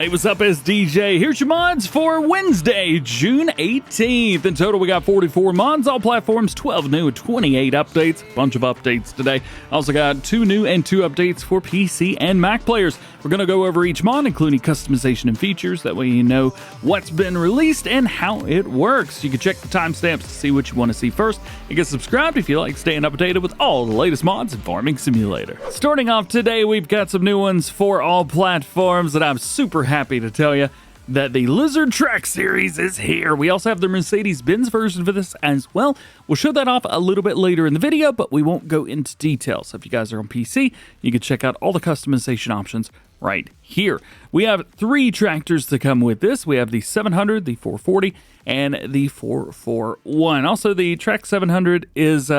Hey, what's up, it's DJ. Here's your mods for Wednesday, June 18th. In total, we got 44 mods, all platforms, 12 new, 28 updates. Bunch of updates today. Also got 2 new and 2 updates for PC and Mac players. We're going to go over each mod, including customization and features. That way you know what's been released and how it works. You can check the timestamps to see what you want to see first. And get subscribed if you like staying updated with all the latest mods in Farming Simulator. Starting off today, we've got some new ones for all platforms that I'm super happy to tell you that the Lizard Track series is here. We also have the Mercedes-Benz version for this as well. We'll show that off a little bit later in the video, but we won't go into detail. So if you guys are on PC, you can check out all the customization options right here. We have 3 tractors to come with this. We have the 700, the 440, and the 441. Also, the Track 700 is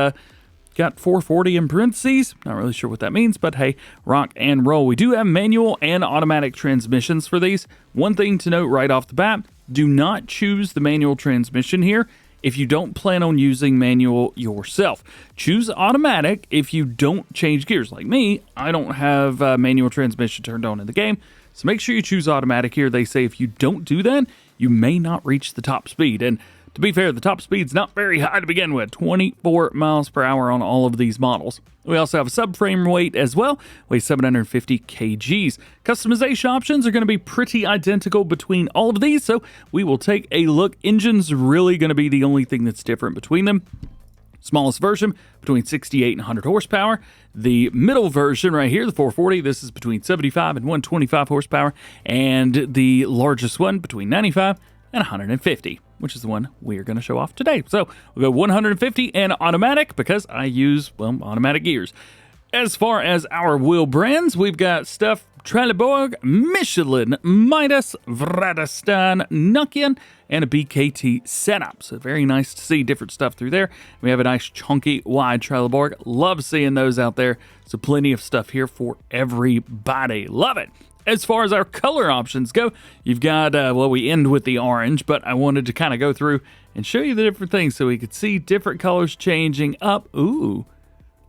got 440 in parentheses. Not really sure what that means, but hey, rock and roll. We do have manual and automatic transmissions for these. One thing to note right off the bat, do not choose the manual transmission here if you don't plan on using manual yourself. Choose automatic if you don't change gears. Like me, I don't have manual transmission turned on in the game, so make sure you choose automatic here. They say if you don't do that, you may not reach the top speed. And to be fair, the top speed's not very high to begin with, 24 miles per hour on all of these models. We also have a subframe weight as well, weighs 750 kgs. Customization options are going to be pretty identical between all of these, so we will take a look. Engine's really going to be the only thing that's different between them. Smallest version, between 68 and 100 horsepower. The middle version right here, the 440, this is between 75 and 125 horsepower. And the largest one, between 95 and 150. Which is the one we're going to show off today. So we'll go 150 and automatic because I use, well, automatic gears. As far as our wheel brands, we've got stuff Trelleborg, Michelin, Midas, Vredestein, Nokian, and a BKT setup. So very nice to see different stuff through there. We have a nice chunky wide Trelleborg. Love seeing those out there. So plenty of stuff here for everybody. Love it. As far as our color options go, you've got, well, we end with the orange, but I wanted to kind of go through and show you the different things so we could see different colors changing up. Ooh,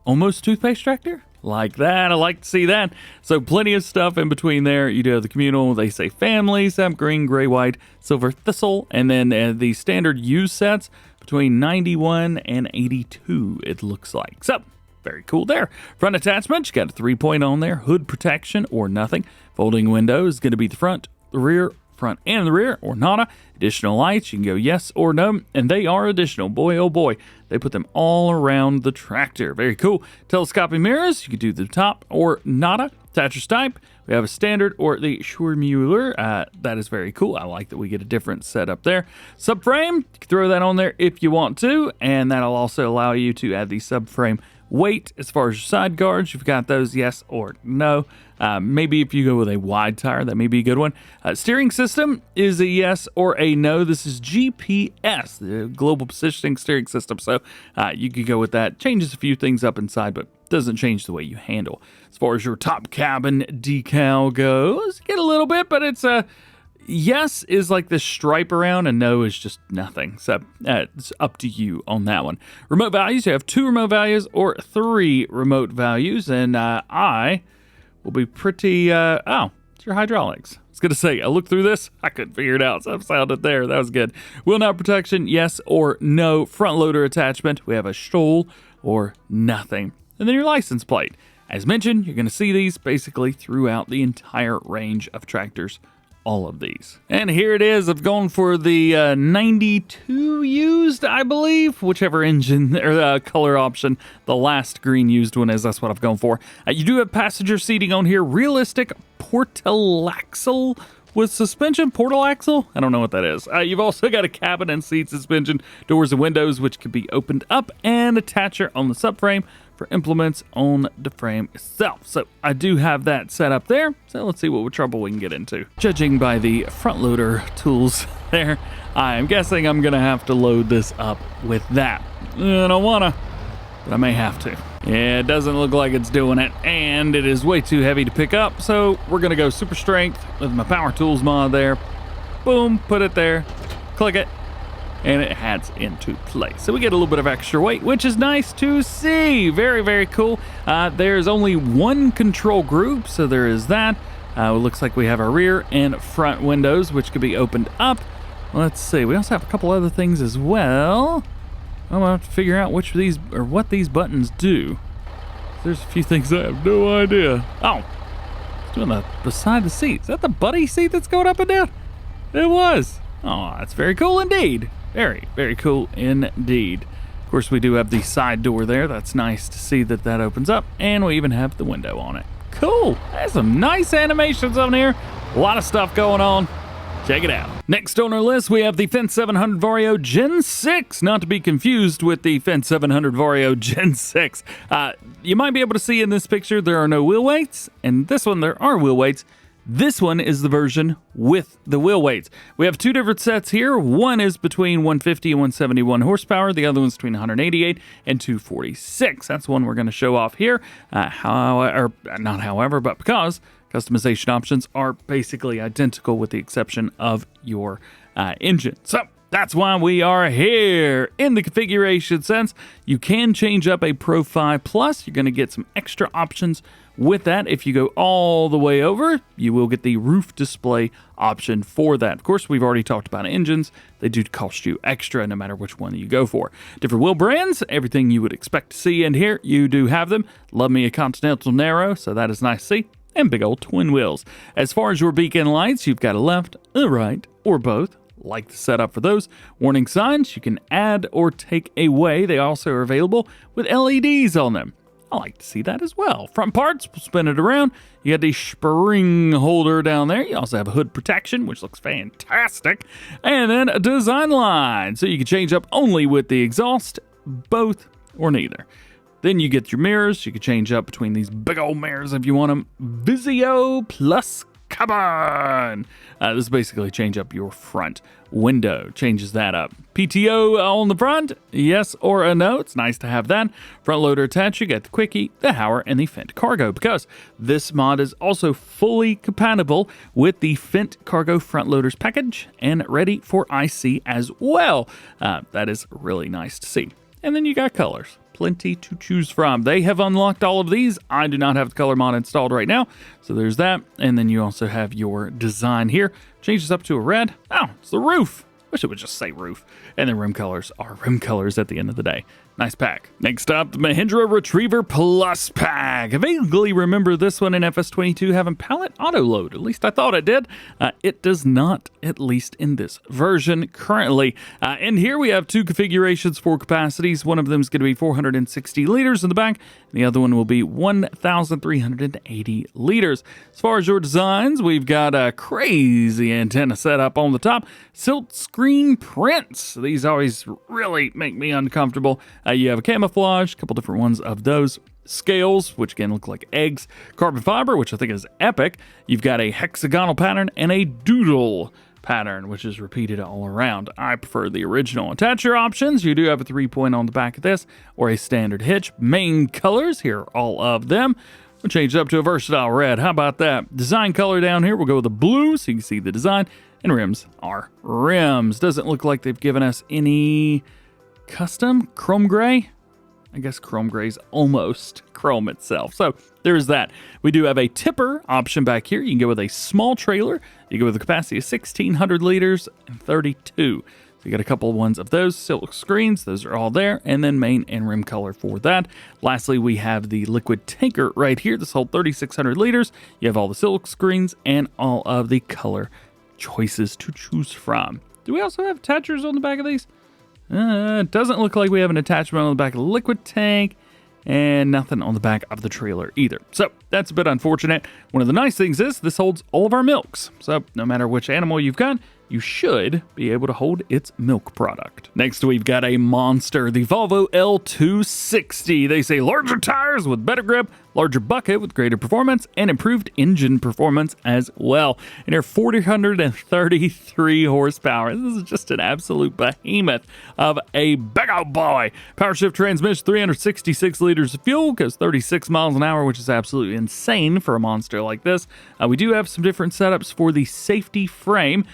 almost toothpaste tractor? Like that. I like to see that. So plenty of stuff in between there. You do have the communal, they say family, sap green, gray, white, silver, thistle, and then the standard use sets between 91 and 82, it looks like. So, very cool there. Front attachment, you got a 3-point on there. Hood protection or nothing. Folding window is going to be the front, the rear, front and the rear, or nada. Additional lights, you can go yes or no, and they are additional. Boy, oh boy, they put them all around the tractor. Very cool. Telescopic mirrors, you can do the top or nada. Attachers type, we have a standard or the Schurmuller. That is very cool. I like that we get a different setup there. Subframe, you can throw that on there if you want to, and that'll also allow you to add the subframe weight. As far as your side guards, you've got those yes or no. Maybe if you go with a wide tire, that may be a good one. Steering system is a yes or a no. This is GPS, the Global Positioning Steering System. So you could go with that. Changes a few things up inside, but doesn't change the way you handle. As far as your top cabin decal goes, get a little bit, but it's a yes is like this stripe around, and no is just nothing. So it's up to you on that one. Remote values, you have 2 remote values or 3 remote values, and I will be pretty, oh, it's your hydraulics. I was going to say, I looked through this, I couldn't figure it out, so I found it there. That was good. Wheel nut protection, yes or no. Front loader attachment, we have a Stoll or nothing. And then your license plate. As mentioned, you're going to see these basically throughout the entire range of tractors. All of these. And here it is. I've gone for the 92 used, I believe, whichever engine or color option the last green used one is. That's what I've gone for. You do have passenger seating on here. Realistic portal axle with suspension. Portal axle? I don't know what that is. You've also got a cabin and seat suspension, doors and windows, which can be opened up, and attacher on the subframe for implements on the frame itself. So I do have that set up there. So let's see what trouble we can get into. Judging by the front loader tools there, I'm guessing I'm gonna have to load this up with that. I don't wanna, but I may have to. Yeah, it doesn't look like it's doing it, and it is way too heavy to pick up, so we're gonna go super strength with my power tools mod there. Boom, put it there, click it, and it heads into place. So we get a little bit of extra weight, which is nice to see. Very, very cool. There's only one control group, so there is that. It looks like we have our rear and front windows, which could be opened up. Let's see. We also have a couple other things as well. I'm gonna have to figure out which of these or what these buttons do. There's a few things I have no idea. Oh, it's doing the beside the seat. Is that the buddy seat that's going up and down? It was. Oh, that's very cool indeed. Very, very cool indeed. Of course, we do have the side door there. That's nice to see that that opens up, and we even have the window on it. Cool. There's some nice animations on here. A lot of stuff going on. Check it out. Next on our list, we have the Fendt 700 Vario Gen 6, not to be confused with the Fendt 700 Vario Gen 6. You might be able to see in this picture there are no wheel weights, and this one there are wheel weights. This one is the version with the wheel weights. We have two different sets here. One is between 150 and 171 horsepower. The other one's between 188 and 246. That's one we're going to show off here. But because customization options are basically identical with the exception of your engine. So that's why we are here. In the configuration sense, you can change up a Pro 5 Plus. You're going to get some extra options with that. If you go all the way over, you will get the roof display option for that. Of course, we've already talked about engines. They do cost you extra no matter which one you go for. Different wheel brands, everything you would expect to see in here, you do have them. Love me a Continental Narrow, so that is nice to see. And big old twin wheels. As far as your beacon lights, you've got a left, a right, or both. Like the setup for those. Warning signs you can add or take away. They also are available with LEDs on them. I like to see that as well. Front parts, we'll spin it around. You got the spring holder down there. You also have a hood protection, which looks fantastic. And then a design line. So you can change up only with the exhaust, both, or neither. Then you get your mirrors. You can change up between these big old mirrors if you want them. Vizio plus carbon. This basically change up your front window. Changes that up. PTO on the front, yes or a no. It's nice to have that. Front loader attached. You got the Quickie, the Hauer, and the Fendt Cargo, because this mod is also fully compatible with the Fendt Cargo front loaders package and ready for IC as well. That is really nice to see. And then you got colors. Plenty to choose from. They have unlocked all of these. I do not have the color mod installed right now, so there's that. And then you also have your design here. Changes up to a red. Oh, it's the roof. Wish it would just say roof. And the rim colors are rim colors at the end of the day. Nice pack. Next up, the Mahindra Retriever Plus pack. I vaguely remember this one in FS22 having pallet auto load. At least I thought it did. It does not, at least in this version currently. And here we have two configurations for capacities. One of them is going to be 460 liters in the back. And the other one will be 1,380 liters. As far as your designs, we've got a crazy antenna setup on the top. Silt screen prints. These always really make me uncomfortable. You have a camouflage, a couple different ones of those. Scales, which again look like eggs. Carbon fiber, which I think is epic. You've got a hexagonal pattern and a doodle pattern, which is repeated all around. I prefer the original. Attach your options. You do have a 3-point on the back of this, or a standard hitch. Main colors, here are all of them. We'll change it up to a versatile red. How about that? Design color down here, we'll go with the blue, so you can see the design. And rims are rims. Doesn't look like they've given us any custom chrome gray. I guess chrome gray is almost chrome itself. So there's that. We do have a tipper option back here. You can go with a small trailer. You go with a capacity of 1,600 liters and 32. So you got a couple of ones of those. Silk screens, those are all there. And then main and rim color for that. Lastly, we have the liquid tanker right here. This holds 3,600 liters. You have all the silk screens and all of the color choices to choose from. Do we also have attachers on the back of these? It doesn't look like we have an attachment on the back of the liquid tank, and nothing on the back of the trailer either. So that's a bit unfortunate. One of the nice things is this holds all of our milks. So no matter which animal you've got, you should be able to hold its milk product. Next, we've got a monster, the VOLVO L260. They say larger tires with better grip, larger bucket with greater performance, and improved engine performance as well. And they're 433 horsepower. This is just an absolute behemoth of a big old boy. Power shift transmission, 366 liters of fuel, goes 36 miles an hour, which is absolutely insane for a monster like this. We do have some different setups for the safety frame.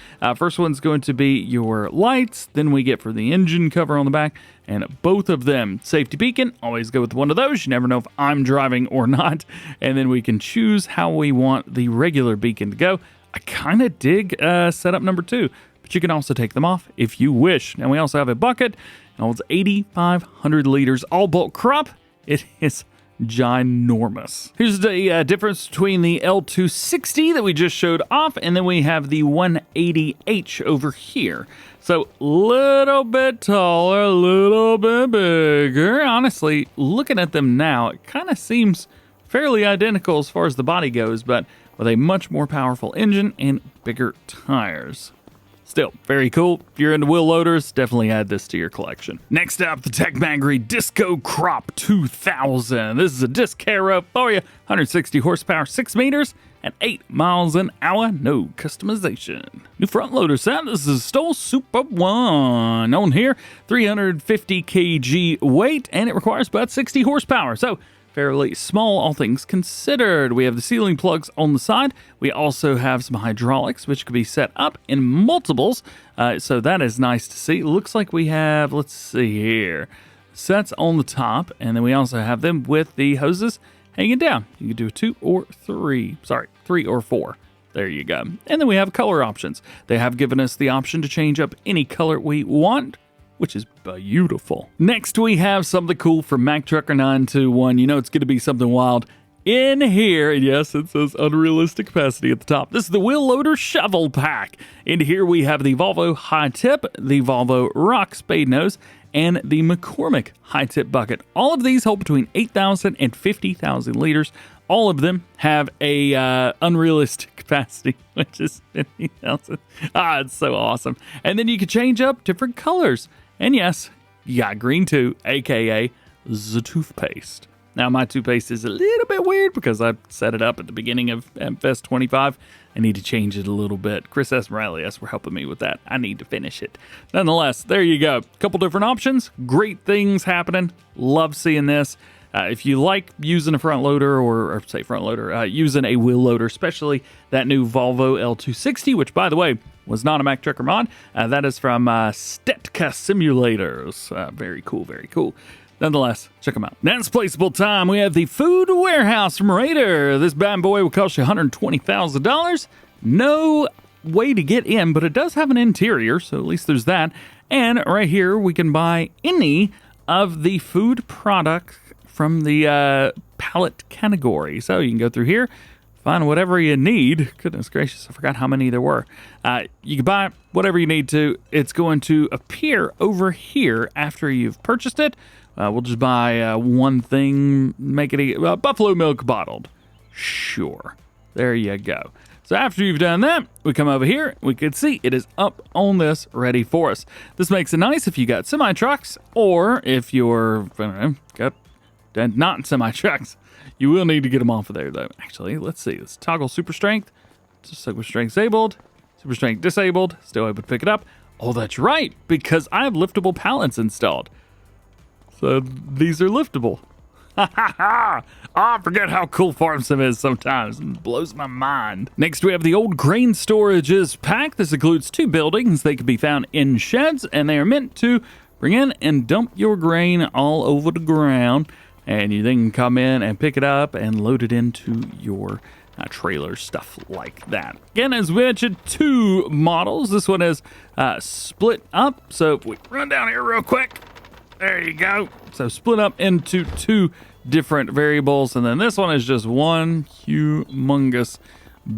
First one's going to be your lights, then we get for the engine cover on the back, and both of them. Safety beacon, always go with one of those. You never know if I'm driving or not. And then we can choose how we want the regular beacon to go. I kind of dig setup number 2, but you can also take them off if you wish. Now we also have a bucket. It holds 8,500 liters, all bulk crop. It is ginormous. Here's the difference between the L260 that we just showed off, and then we have the 180H over here. So little bit taller, a little bit bigger. Honestly, looking at them now, it kind of seems fairly identical as far as the body goes, but with a much more powerful engine and bigger tires. Still, very cool. If you're into wheel loaders, definitely add this to your collection. Next up, the Techmagri Discocrop 2000. This is a disc harrow for you. 160 horsepower, 6 meters, and 8 miles an hour. No customization. New front loader set. This is Stoll Super 1. On here, 350 kg weight, and it requires about 60 horsepower. So, fairly small, all things considered. We have the ceiling plugs on the side. We also have some hydraulics, which could be set up in multiples. So that is nice to see. Looks like we have, let's see here, sets on the top, and then we also have them with the hoses hanging down. You can do a 2 or 3. Sorry, 3 or 4. There you go. And then we have color options. They have given us the option to change up any color we want, which is beautiful. Next, we have something cool from Mack Trucker 921. You know it's going to be something wild in here. Yes, it says unrealistic capacity at the top. This is the wheel loader shovel pack. In here, we have the VOLVO high tip, the VOLVO rock spade nose, and the McCormick high tip bucket. All of these hold between 8,000 and 50,000 liters. All of them have a unrealistic capacity, which is 50,000. It's so awesome. And then you can change up different colors. And yes, you got green too, aka the toothpaste. Now my toothpaste is a little bit weird because I set it up at the beginning of Fest 25. I need to change it a little bit. Chris Esmeralias were helping me with that. I need to finish it. Nonetheless, there you go. Couple different options. Great things happening. Love seeing this. If you like using a front loader using a wheel loader, especially that new VOLVO L260, which by the way, was not a Mack Trucker mod. That is from Stetka Simulators. Very cool, very cool. Nonetheless, check them out. Next placeable time, we have the Food Warehouse from Raider. This bad boy will cost you $120,000. No way to get in, but it does have an interior, so at least there's that. And right here, we can buy any of the food products from the pallet category. So you can go through here, find whatever you need. Goodness gracious, I forgot how many there were. You can buy whatever you need to. It's going to appear over here after you've purchased it. We'll just buy one thing, make it a buffalo milk bottled. Sure. There you go. So after you've done that, we come over here. We can see it is up on this, ready for us. This makes it nice if you got semi-trucks, or if you're got not semi-trucks. You will need to get them off of there, though. Actually, let's see. Let's toggle super strength. Super strength disabled. Super strength disabled. Still able to pick it up. Oh, that's right, because I have liftable pallets installed. So these are liftable. I forget how cool farm sim is sometimes. It blows my mind. Next, we have the old grain storages pack. This includes 2 buildings. They can be found in sheds, and they are meant to bring in and dump your grain all over the ground. And you then can come in and pick it up and load it into your trailer, stuff like that. Again, as mentioned, 2 models. This one is split up. So if we run down here real quick, there you go. So split up into 2 different variables. And then this one is just one humongous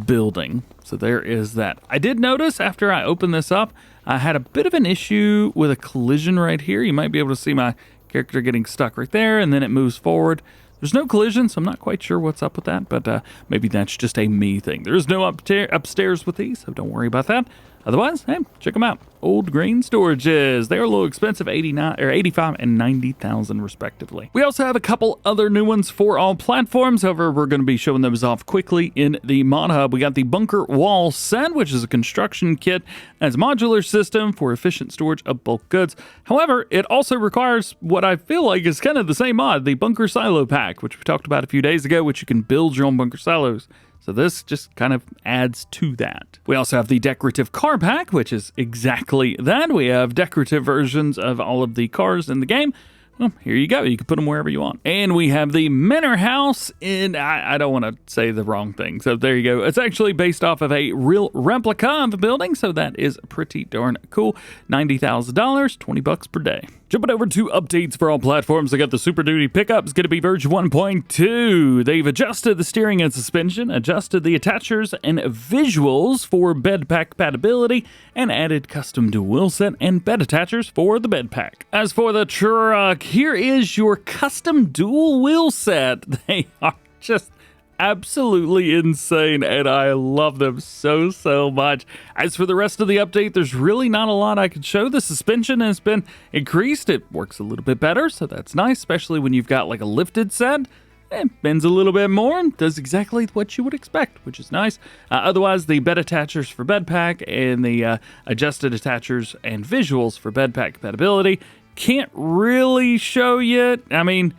building. So there is that. I did notice after I opened this up, I had a bit of an issue with a collision right here. You might be able to see my character getting stuck right there, and then it moves forward. There's no collision, so I'm not quite sure what's up with that, but maybe that's just a me thing. There is no upstairs with these, so don't worry about that. Otherwise, hey, check them out. Old grain storages. They're a little expensive, 85 and 90,000 respectively. We also have a couple other new ones for all platforms. However, we're going to be showing those off quickly in the Mod Hub. We got the bunker wall set, which is a construction kit as a modular system for efficient storage of bulk goods. However, it also requires what I feel like is kind of the same mod, the bunker silo pack, which we talked about a few days ago, which you can build your own bunker silos. So this just kind of adds to that. We also have the Decorative Car Pack, which is exactly that. We have decorative versions of all of the cars in the game. Well, here you go. You can put them wherever you want. And we have the Manor house in, I don't want to say the wrong thing. So there you go. It's actually based off of a real replica of a building. So that is pretty darn cool. $90,000, $20 per day. Jumping over to updates for all platforms, I got the Superduty Pickup. It's going to be version 1.2. They've adjusted the steering and suspension, adjusted the attachers and visuals for bed pack compatibility, and added custom dual wheel set and bed attachers for the bed pack. As for the truck, here is your custom dual wheel set. They are just absolutely insane, and I love them so much. As for the rest of the update, there's really not a lot I can show. The suspension has been increased. It works a little bit better, so that's nice, especially when you've got like a lifted set. It bends a little bit more and does exactly what you would expect, which is nice. Otherwise, the bed attachers for bed pack and the adjusted attachers and visuals for bed pack compatibility can't really show yet. I mean,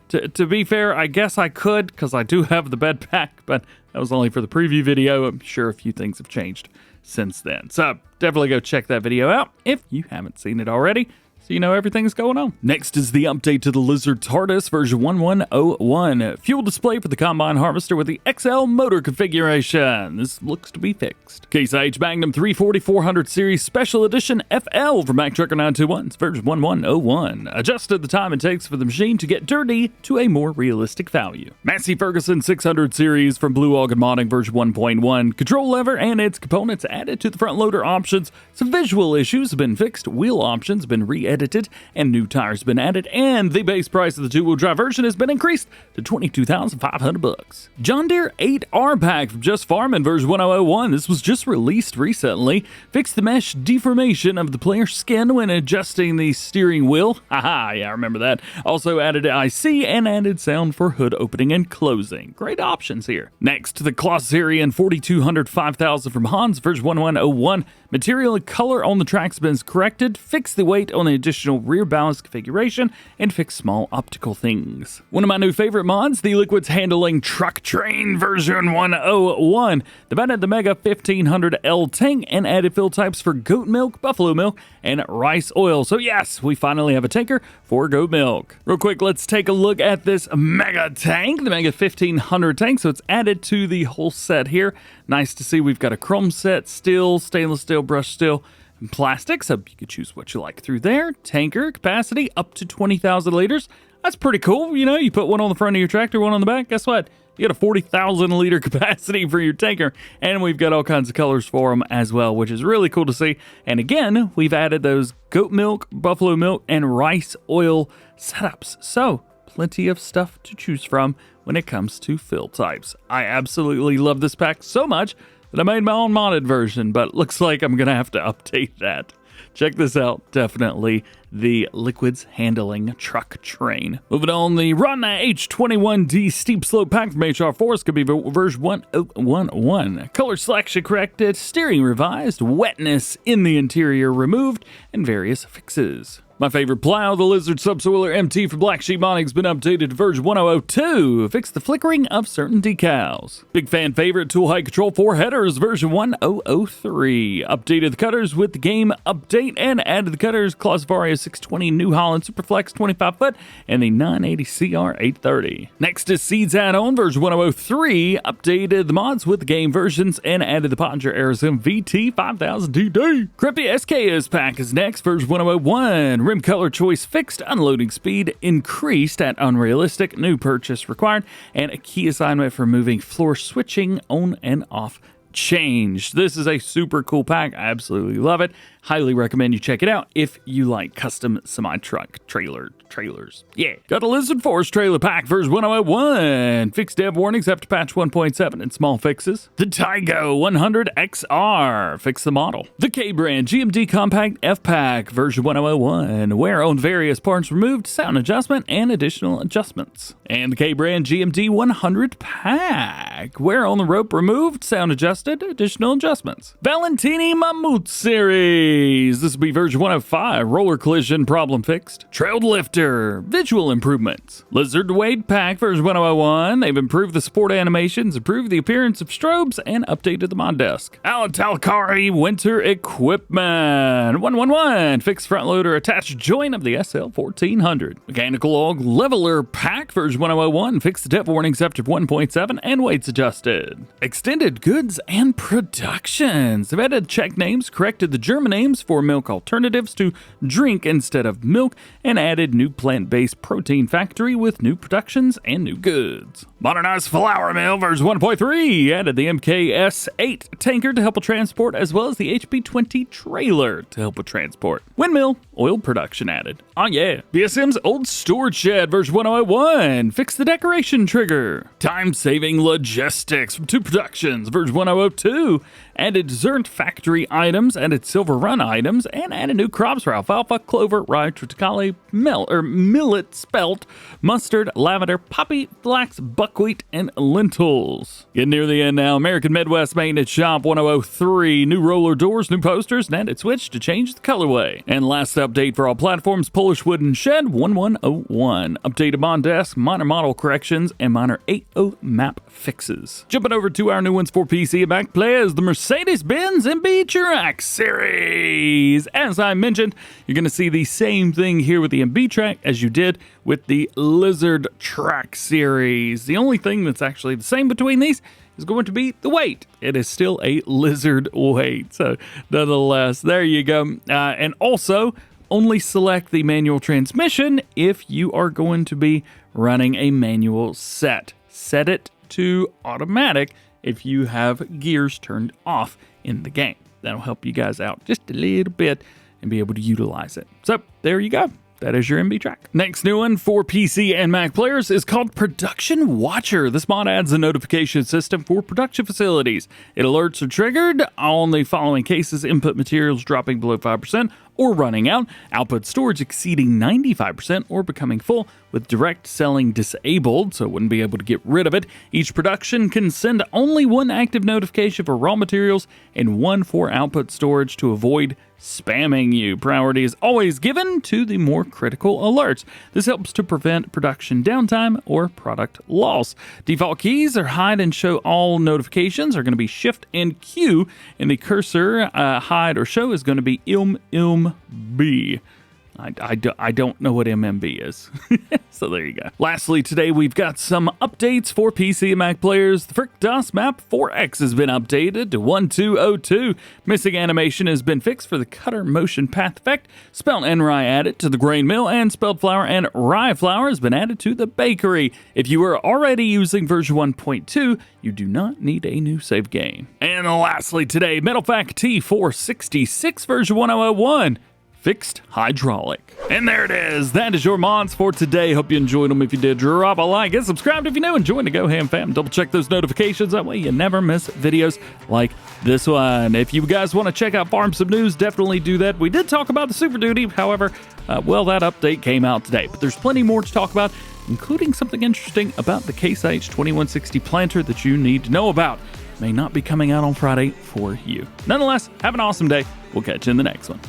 to be fair, I guess I could, because I do have the bed pack, but that was only for the preview video. I'm sure a few things have changed since then. So definitely go check that video out if you haven't seen it already, so you know everything's going on. Next is the update to the Lizard Tardis version 1101. Fuel display for the Combine Harvester with the XL motor configuration. This looks to be fixed. Case IH Magnum 340-400 Series Special Edition FL from Mac Trucker 921's version 1101. Adjusted the time it takes for the machine to get dirty to a more realistic value. Massey-Ferguson 600 Series from Blue Algon Modding version 1.1. Control lever and its components added to the front loader options. Some visual issues have been fixed. Wheel options have been re-edited and new tires have been added, and the base price of the two-wheel drive version has been increased to $22,500. John Deere 8R pack from Just Farming version 1001. This was just released recently. Fixed the mesh deformation of the player's skin when adjusting the steering wheel. Haha, yeah, I remember that. Also added IC and added sound for hood opening and closing. Great options here. Next, the CLAAS Xerion 4200 5000 from Hans version 1101. Material and color on the tracks have been corrected. Fixed the weight on the additional rear balance configuration and fix small optical things. One of my new favorite mods, the Liquids Handling Truck Train version 101. They've added the Mega 1500L tank and added fill types for goat milk, buffalo milk, and rice oil. So yes, we finally have a tanker for goat milk. Real quick, let's take a look at this Mega tank, the Mega 1500 tank. So it's added to the whole set here. Nice to see we've got a chrome set, steel, stainless steel, brushed steel, and plastic, so you can choose what you like through there. Tanker capacity up to 20,000 liters. That's pretty cool. You know, you put one on the front of your tractor, one on the back. Guess what? You got a 40,000 liter capacity for your tanker, and we've got all kinds of colors for them as well, which is really cool to see. And again, we've added those goat milk, buffalo milk, and rice oil setups. So plenty of stuff to choose from when it comes to fill types. I absolutely love this pack so much that I made my own modded version, but looks like I'm gonna have to update that. Check this out, definitely the Liquids Handling Truck Train. Moving on, the Rottne H21D Steep Slope Pack from HR Force could be version 1011. Color selection corrected, steering revised, wetness in the interior removed, and various fixes. My favorite plow, the Lizard Subsoiler MT from Black Sheep Modding, has been updated to version 1002. Fixed the flickering of certain decals. Big fan favorite tool height control for headers, version 1003. Updated the cutters with the game update and added the cutters CLAAS Vario 620 New Holland Superflex 25 foot and the 980 CR 830. Next is Seeds Add-on version 1003. Updated the mods with the game versions and added the Podger Arizona VT 5000 TD. Krampe SKS Pack is next, version 1001. Rim color choice fixed, unloading speed increased at unrealistic, new purchase required, and a key assignment for moving floor switching on and off changed. This is a super cool pack. I absolutely love it. Highly recommend you check it out if you like custom semi-truck trailers. Yeah. Got a Lizard Force trailer pack version 1001. Fixed dev warnings after patch 1.7 and small fixes. The Tigo 100XR. Fix the model. The K-Brand GMD Compact F-Pack version 1001. Wear on various parts removed, sound adjustment, and additional adjustments. And the K-Brand GMD 100 Pack. Wear on the rope removed, sound adjustment, adjusted, additional adjustments. Valentini Mammut series. This will be version 105. Roller collision problem fixed. Trailed lifter. Visual improvements. Lizard weight pack version 101. They've improved the support animations, improved the appearance of strobes, and updated the mod desk. Ala-Talkkari winter equipment. 111. Fixed front loader attached joint of the SL 1400. Mechanical oil leveler pack version 101. Fixed the depth warnings after 1.7 and weights adjusted. Extended goods and productions. They've added Czech names, corrected the German names for milk alternatives to drink instead of milk, and added new plant-based protein factory with new productions and new goods. Modernized flour mill version 1.3 added the MKS-8 tanker to help with transport, as well as the HP20 trailer to help with transport. Windmill oil production added. Oh yeah. BSM's old storage shed version 101 fixed the decoration trigger. Time-saving logistics from 2 productions version 102 added dessert factory items, added silver run items, and added new crops for alfalfa, clover, rye, triticale, millet, spelt, mustard, lavender, poppy, flax, buckwheat, and lentils. Getting near the end now. American Midwest Maintenance Shop 103. New roller doors, new posters, and added switch to change the colorway. And last update for all platforms, Polish Wooden Shed 1101. Updated mod desk, minor model corrections, and minor 8.0 map fixes. Jumping over to our new ones for PC and Mac players, the Mercedes-Benz MB-trac series. As I mentioned, you're going to see the same thing here with the MB-trac as you did with the Lizard track series. The only thing that's actually the same between these is going to be the weight. It is still a Lizard weight. So nonetheless, there you go. And also, only select the manual transmission if you are going to be running a manual set. Set it to automatic if you have gears turned off in the game. That'll help you guys out just a little bit and be able to utilize it. So there you go. That is your MB-trac. Next new one for PC and Mac players is called Production Watcher. This mod adds a notification system for production facilities. It alerts are triggered on the following cases: input materials dropping below 5% or running out, output storage exceeding 95% or becoming full with direct selling disabled, so it wouldn't be able to get rid of it. Each production can send only one active notification for raw materials and one for output storage to avoid spamming you. Priority is always given to the more critical alerts. This helps to prevent production downtime or product loss. Default keys are hide and show all notifications are going to be Shift and Q, and the cursor hide or show is going to be MMB. I don't know what MMB is. So there you go. Lastly, today we've got some updates for PC and Mac players. The FrechDachs Map 4X has been updated to 1202. Missing animation has been fixed for the cutter motion path effect. Spelt and rye added to the grain mill, and spelt flour and rye flour has been added to the bakery. If you are already using version 1.2, you do not need a new save game. And lastly today, Metal-Fach T466 version 1001. Fixed hydraulic. And there it is. That is your mods for today. Hope you enjoyed them. If you did, drop a like and subscribe if you're new and join the DjGoHam fam. Double check those notifications. That way you never miss videos like this one. If you guys want to check out Farm Some News, definitely do that. We did talk about the Super Duty. However, well, that update came out today. But there's plenty more to talk about, including something interesting about the CLAAS IH 2160 planter that you need to know about. May not be coming out on Friday for you. Nonetheless, have an awesome day. We'll catch you in the next one.